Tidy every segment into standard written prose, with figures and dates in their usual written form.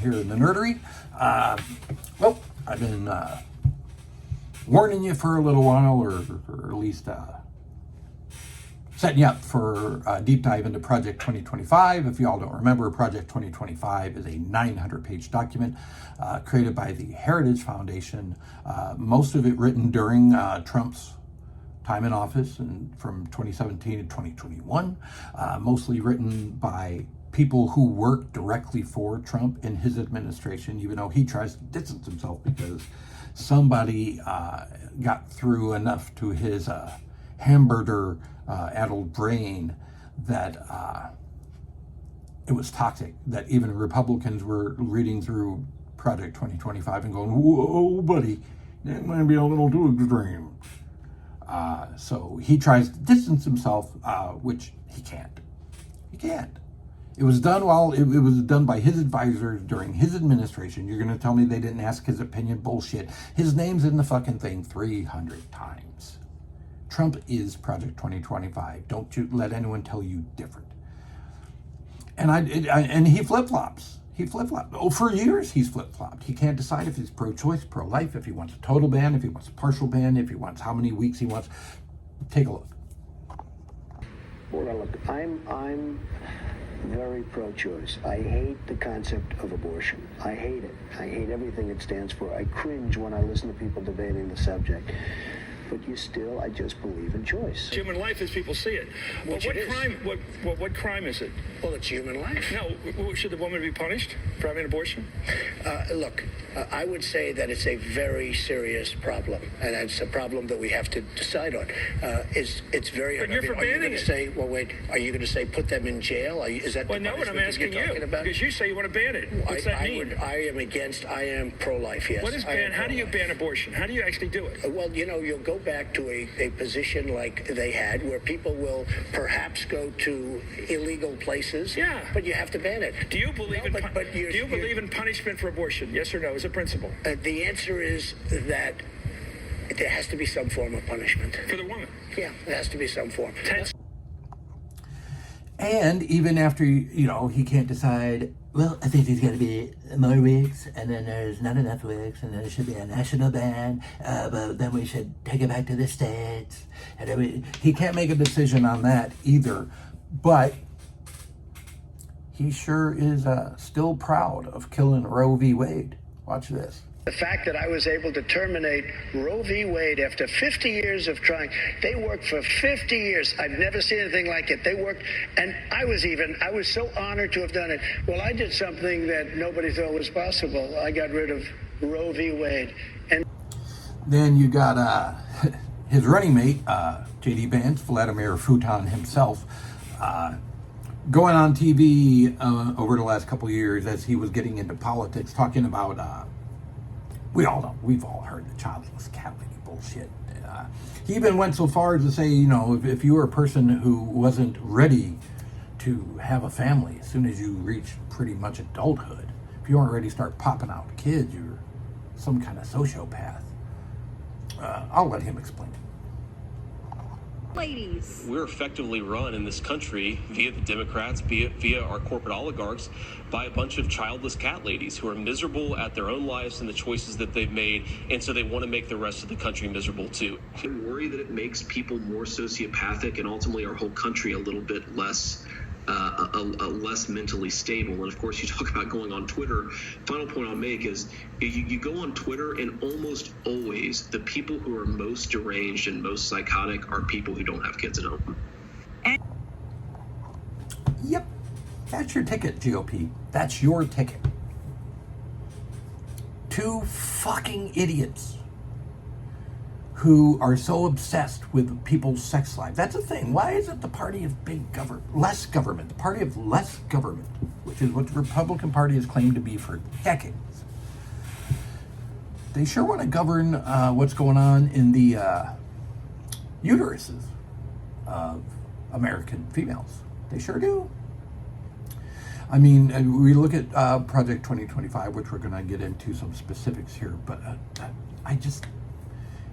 here in the Nerdery. Well, I've been warning you for a little while, or at least setting you up for a deep dive into Project 2025. If you all don't remember, Project 2025 is a 900-page document created by the Heritage Foundation, most of it written during Trump's time in office and from 2017 to 2021, mostly written by people who work directly for Trump in his administration, even though he tries to distance himself because somebody got through enough to his hamburger-addled brain that it was toxic, that even Republicans were reading through Project 2025 and going, whoa, buddy, that might be a little too extreme. So he tries to distance himself, which he can't. He can't. It was done it was done by his advisors during his administration. You're going to tell me they didn't ask his opinion? Bullshit. His name's in the fucking thing 300 times. Trump is Project 2025. Don't you let anyone tell you different. And he flip-flops. He flip-flopped. Oh, for years he's flip-flopped. He can't decide if he's pro-choice, pro-life, if he wants a total ban, if he wants a partial ban, if he wants how many weeks he wants. Take a look. Well, look, I'm very pro-choice. I hate the concept of abortion. I hate it. I hate everything it stands for. I cringe when I listen to people debating the subject. But I just believe in choice. Human life as people see it. Well, what crime is it? Well, it's human life. No, should the woman be punished for having an abortion? Look, I would say that it's a very serious problem, and it's a problem that we have to decide on. It's very hard. But you're forbidding it. Are you going to say put them in jail? Is that well, the no, what I'm asking you're talking about? Because you say you want to ban it. What's that mean? I am pro-life, yes. What is ban? How do you ban abortion? How do you actually do it? Well, you'll go back to a position like they had where people will perhaps go to illegal places. Yeah. But you have to ban it. Do you believe in punishment for abortion? Yes or no, as a principle? The answer is that there has to be some form of punishment. For the woman? Yeah, there has to be some form. And even after, he can't decide, well, I think there's got to be more weeks, and then there's not enough weeks, and then there should be a national ban, but then we should take it back to the states. And he can't make a decision on that either, but he sure is still proud of killing Roe v. Wade. Watch this. The fact that I was able to terminate Roe v. Wade after 50 years of trying, they worked for 50 years. I've never seen anything like it. They worked, and I was so honored to have done it. Well, I did something that nobody thought was possible. I got rid of Roe v. Wade. And then you got his running mate, J.D. Vance, Vladimir Putin himself, going on TV over the last couple of years as he was getting into politics, talking about we all know, we've all heard the childless cat lady bullshit. He even went so far as to say, if you were a person who wasn't ready to have a family as soon as you reach pretty much adulthood, if you weren't ready to start popping out kids, you're some kind of sociopath. I'll let him explain it. Ladies. We're effectively run in this country via the Democrats, via our corporate oligarchs, by a bunch of childless cat ladies who are miserable at their own lives and the choices that they've made, and so they want to make the rest of the country miserable too. I worry that it makes people more sociopathic and ultimately our whole country a little bit less less mentally stable. And of course, you talk about going on Twitter. Final point I'll make is you go on Twitter, and almost always the people who are most deranged and most psychotic are people who don't have kids at home. Yep, that's your ticket, GOP. That's your ticket. Two fucking idiots who are so obsessed with people's sex lives. That's the thing. Why is it the party of less government, the party of less government, which is what the Republican Party has claimed to be for decades? They sure want to govern what's going on in the uteruses of American females. They sure do. I mean, we look at Project 2025, which we're going to get into some specifics here, but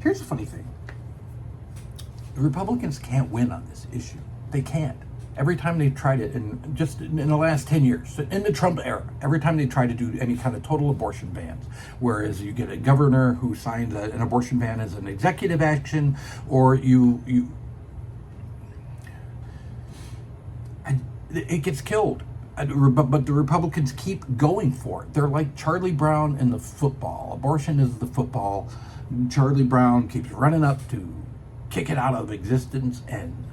here's the funny thing. The Republicans can't win on this issue. They can't. Every time they tried it, and just in the last 10 years, in the Trump era, every time they try to do any kind of total abortion bans, whereas you get a governor who signs an abortion ban as an executive action, or it gets killed. But the Republicans keep going for it. They're like Charlie Brown in the football. Abortion is the football. Charlie Brown keeps running up to kick it out of existence, and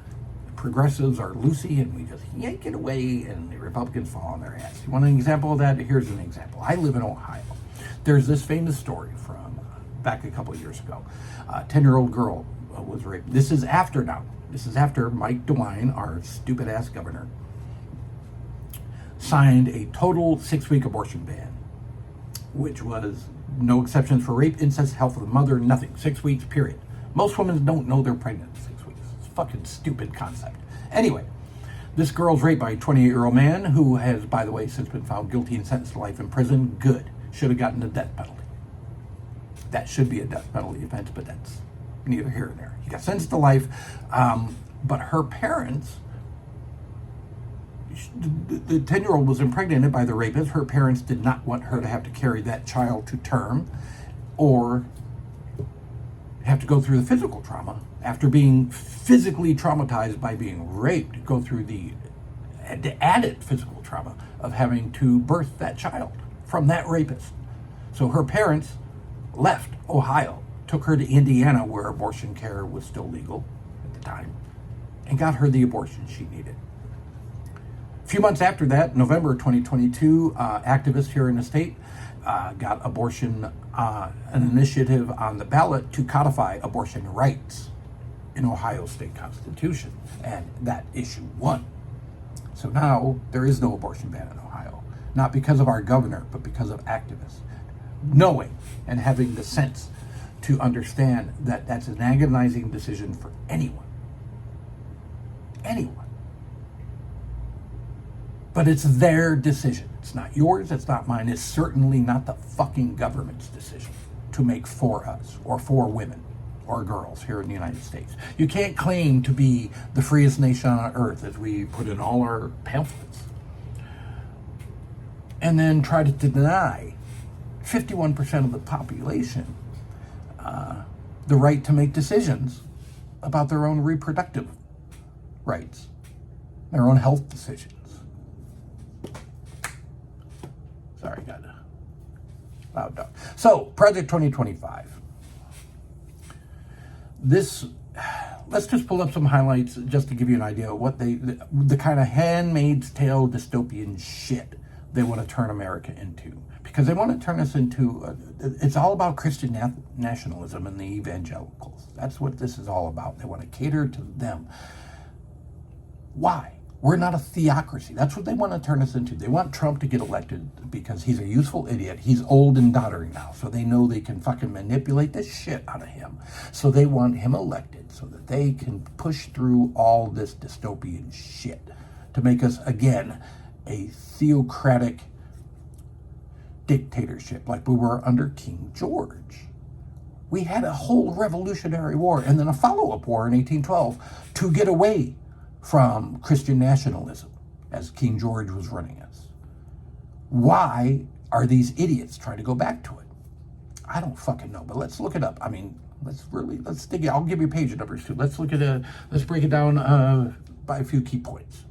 progressives are loosey, and we just yank it away, and the Republicans fall on their ass. You want an example of that? Here's an example. I live in Ohio. There's this famous story from back a couple of years ago. A 10-year-old girl was raped. This is after now. This is after Mike DeWine, our stupid-ass governor, signed a total 6-week abortion ban, which was no exceptions for rape, incest, health of the mother, nothing. 6 weeks, period. Most women don't know they're pregnant at 6 weeks. It's a fucking stupid concept. Anyway, this girl's raped by a 28-year-old man who has, by the way, since been found guilty and sentenced to life in prison. Good. Should have gotten the death penalty. That should be a death penalty offense, but that's neither here nor there. He got sentenced to life, but her parents, the 10-year-old was impregnated by the rapist. Her parents did not want her to have to carry that child to term or have to go through the physical trauma after being physically traumatized by being raped, go through the added physical trauma of having to birth that child from that rapist. So her parents left Ohio, took her to Indiana, where abortion care was still legal at the time, and got her the abortion she needed. A few months after that, November 2022, activists here in the state got abortion, an initiative on the ballot to codify abortion rights in Ohio state constitution, and that issue won. So now there is no abortion ban in Ohio, not because of our governor, but because of activists knowing and having the sense to understand that that's an agonizing decision for anyone. But it's their decision. It's not yours, it's not mine. It's certainly not the fucking government's decision to make for us or for women or girls here in the United States. You can't claim to be the freest nation on earth, as we put in all our pamphlets, and then try to deny 51% of the population the right to make decisions about their own reproductive rights, their own health decisions. Sorry, got a loud dog. So, Project 2025. Let's just pull up some highlights just to give you an idea of what the kind of Handmaid's Tale dystopian shit they want to turn America into. Because they want to turn us into, it's all about Christian nationalism and the evangelicals. That's what this is all about. They want to cater to them. Why? We're not a theocracy. That's what they want to turn us into. They want Trump to get elected because he's a useful idiot. He's old and doddering now, so they know they can fucking manipulate the shit out of him. So they want him elected so that they can push through all this dystopian shit to make us, again, a theocratic dictatorship like we were under King George. We had a whole Revolutionary War and then a follow-up war in 1812 to get away from Christian nationalism as King George was running us. Why are these idiots trying to go back to it? I don't fucking know, but let's look it up. I mean, let's dig it. I'll give you page numbers too. Let's look at let's break it down by a few key points.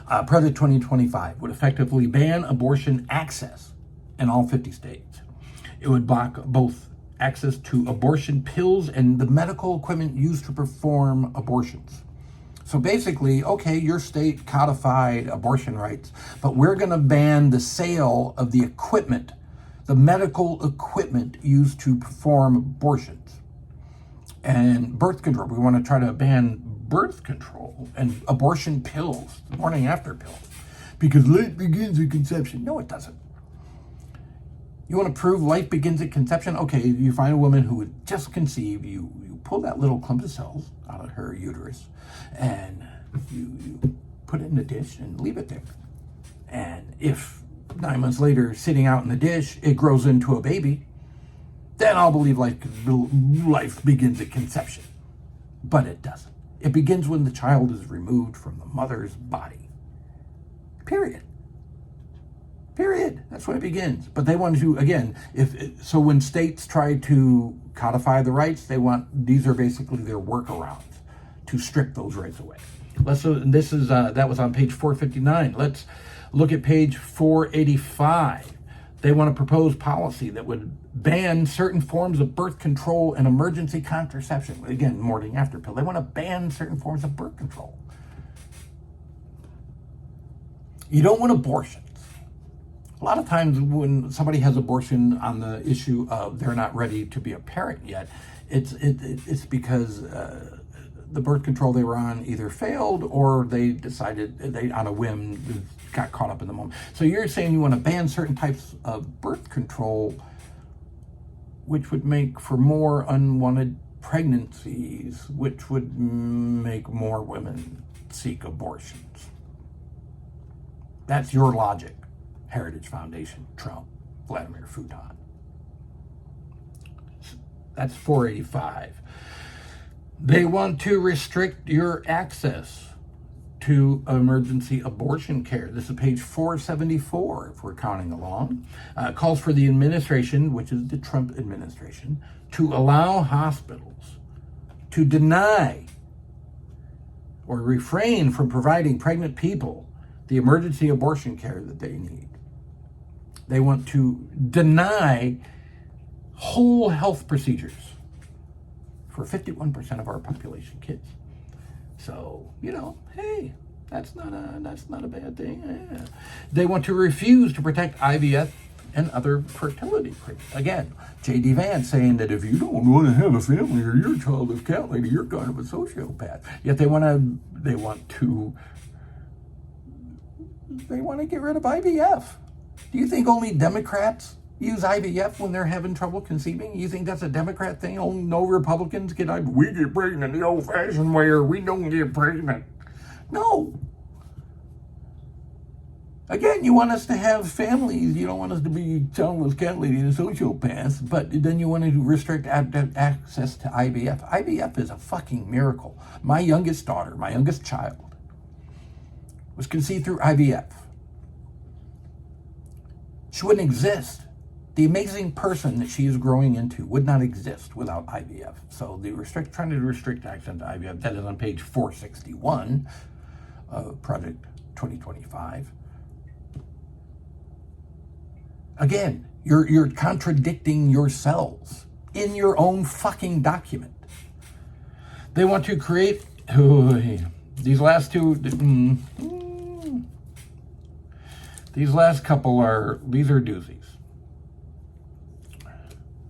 Project 2025 would effectively ban abortion access in all 50 states. It would block both access to abortion pills and the medical equipment used to perform abortions. So basically, okay, your state codified abortion rights, but we're going to ban the sale of the equipment, the medical equipment used to perform abortions. And birth control, we want to try to ban birth control and abortion pills, the morning after pills, because life begins at conception. No, it doesn't. You want to prove life begins at conception? Okay, you find a woman who would just conceive, you pull that little clump of cells out of her uterus, and you put it in the dish and leave it there. And if 9 months later, sitting out in the dish, it grows into a baby, then I'll believe life begins at conception. But it doesn't. It begins when the child is removed from the mother's body. Period. Period. That's when it begins. But they want to, again, so when states try to codify the rights, these are basically their workarounds to strip those rights away. That was on page 459. Let's look at page 485. They want to propose policy that would ban certain forms of birth control and emergency contraception. Again, morning after pill. They want to ban certain forms of birth control. You don't want abortions. A lot of times when somebody has abortion on the issue of they're not ready to be a parent yet, it's because the birth control they were on either failed or they decided they on a whim got caught up in the moment. So you're saying you want to ban certain types of birth control, which would make for more unwanted pregnancies, which would make more women seek abortions. That's your logic. Heritage Foundation, Trump, Vladimir Futon. That's 485. They want to restrict your access to emergency abortion care. This is page 474, if we're counting along. Calls for the administration, which is the Trump administration, to allow hospitals to deny or refrain from providing pregnant people the emergency abortion care that they need. They want to deny whole health procedures for 51% of our population, kids. So, hey, that's not a bad thing. Yeah. They want to refuse to protect IVF and other fertility treatments. Again, J.D. Vance saying that if you don't want to have a family or you're a childless cat lady, you're kind of a sociopath. Yet they want to get rid of IVF. Do you think only Democrats use IVF when they're having trouble conceiving? You think that's a Democrat thing? Only no Republicans get IVF? We get pregnant the old-fashioned way, or we don't get pregnant. No. Again, you want us to have families. You don't want us to be childless cat ladies and sociopaths, but then you want to restrict access to IVF. IVF is a fucking miracle. My youngest daughter, my youngest child, was conceived through IVF. She wouldn't exist. The amazing person that she is growing into would not exist without IVF. So trying to restrict access to IVF, that is on page 461 of Project 2025. Again, you're contradicting yourselves in your own fucking document. They want to create these last two. These last couple these are doozies.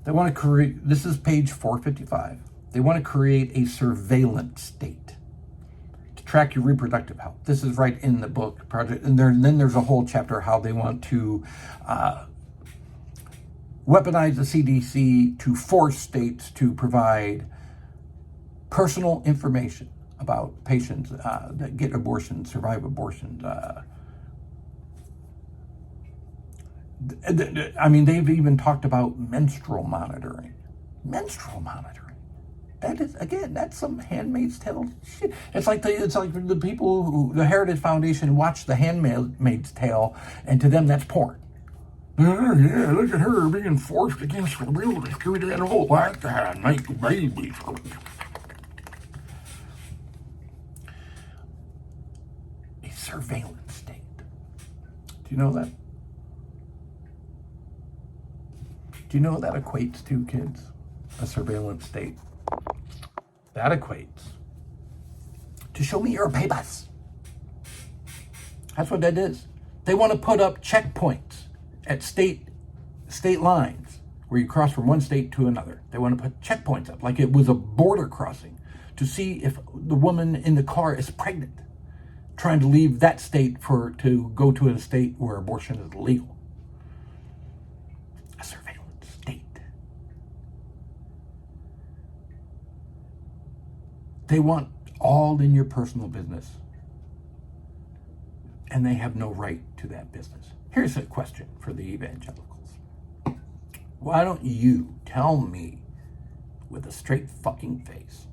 They want to create, this is page 455. They want to create a surveillance state to track your reproductive health. This is right in the book project. And then there's a whole chapter how they want to weaponize the CDC to force states to provide personal information about patients that get abortions, survive abortions. They've even talked about menstrual monitoring. Menstrual monitoring. That is, again, that's some Handmaid's Tale shit. It's like the people who, the Heritage Foundation, watch the Handmaid's Tale, and to them that's porn. Yeah, look at her being forced against her will to screw that whole like that and make babies. A surveillance state. Do you know that? Do you know what that equates to, kids? A surveillance state. That equates to show me your papers. That's what that is. They want to put up checkpoints at state lines where you cross from one state to another. They want to put checkpoints up like it was a border crossing to see if the woman in the car is pregnant, trying to leave that state to go to a state where abortion is legal. A surveillance state. They want all in your personal business, and they have no right to that business. Here's a question for the evangelicals. Why don't you tell me with a straight fucking face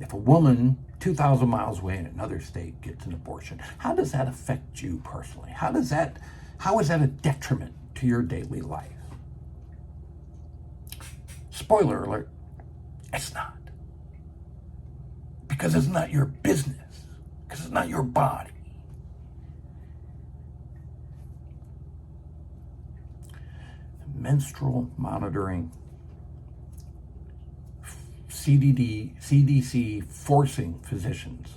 If a woman 2,000 miles away in another state gets an abortion, how does that affect you personally? How is that a detriment to your daily life? Spoiler alert, it's not. Because it's not your business. Because it's not your body. Menstrual monitoring, CDC forcing physicians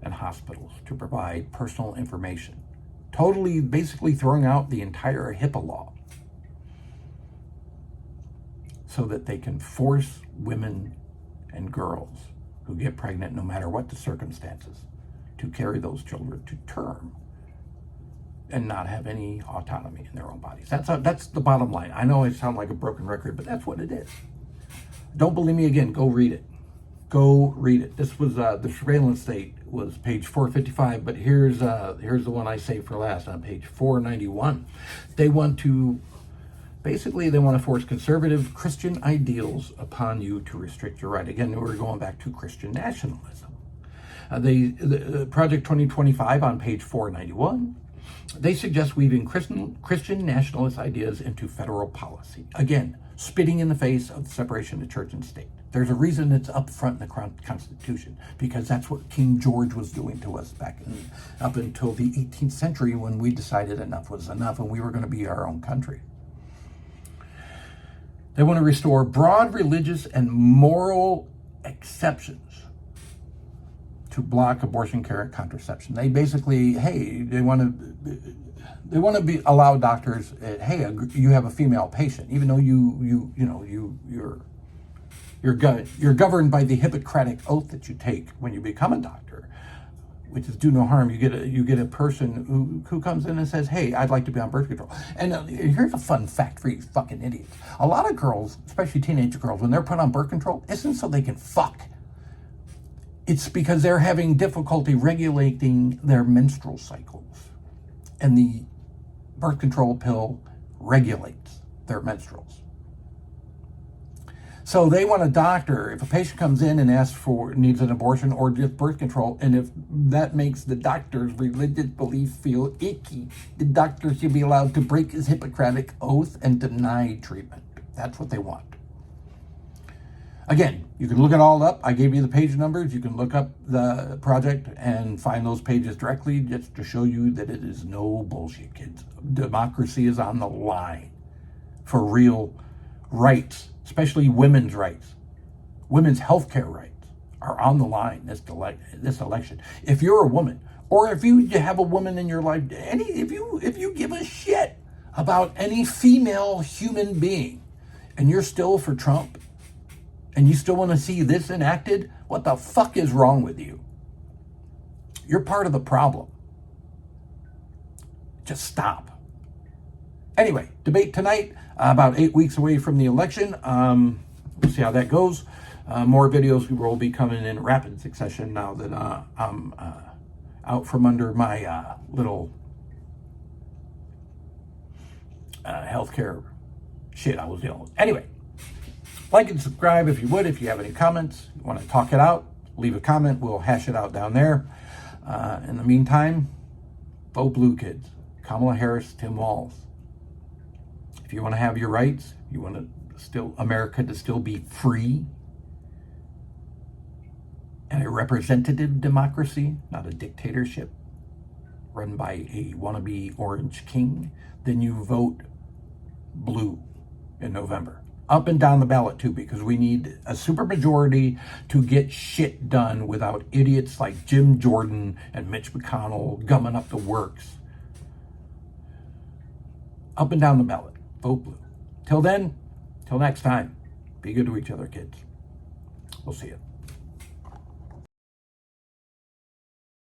and hospitals to provide personal information, totally basically throwing out the entire HIPAA law so that they can force women and girls who get pregnant, no matter what the circumstances, to carry those children to term and not have any autonomy in their own bodies. That's the bottom line. I know I sound like a broken record, but that's what it is. Don't believe me again, go read it. Go read it. This was the surveillance state was page 455, but here's the one I saved for last on page 491. They want to force conservative Christian ideals upon you to restrict your right. Again, we're going back to Christian nationalism. The Project 2025 on page 491. They suggest weaving Christian nationalist ideas into federal policy. Again, spitting in the face of the separation of church and state. There's a reason it's up front in the Constitution, because that's what King George was doing to us up until the 18th century, when we decided enough was enough and we were going to be our own country. They want to restore broad religious and moral exceptions to block abortion care and contraception. They basically, they want to allow doctors, you have a female patient, even though you're governed by the Hippocratic oath that you take when you become a doctor, which is do no harm. You get a person who comes in and says, hey, I'd like to be on birth control. And here's a fun fact for you fucking idiots. A lot of girls, especially teenage girls, when they're put on birth control, it isn't so they can fuck. It's because they're having difficulty regulating their menstrual cycles. And the birth control pill regulates their menstruals. So they want a doctor, if a patient comes in and needs an abortion or just birth control, and if that makes the doctor's religious belief feel icky, the doctor should be allowed to break his Hippocratic oath and deny treatment. That's what they want. Again, you can look it all up. I gave you the page numbers. You can look up the project and find those pages directly, just to show you that it is no bullshit, kids. Democracy is on the line for real rights, especially women's rights. Women's healthcare rights are on the line this election. If you're a woman, or if you have a woman in your life, if you give a shit about any female human being, and you're still for Trump, and you still want to see this enacted, what the fuck is wrong with you? You're part of the problem. Just stop. Anyway, debate tonight, about 8 weeks away from the election. We'll see how that goes. More videos will be coming in rapid succession now that I'm out from under my little healthcare shit I was dealing with. Anyway, like and subscribe if you would. If you have any comments, you want to talk it out, leave a comment. We'll hash it out down there. In the meantime, vote blue, kids. Kamala Harris, Tim Walz. If you want to have your rights, you want America to still be free and a representative democracy, not a dictatorship run by a wannabe orange king, then you vote blue in November. Up and down the ballot too, because we need a supermajority to get shit done without idiots like Jim Jordan and Mitch McConnell gumming up the works. Up and down the ballot, vote blue. Till then, till next time, be good to each other, kids. We'll see you.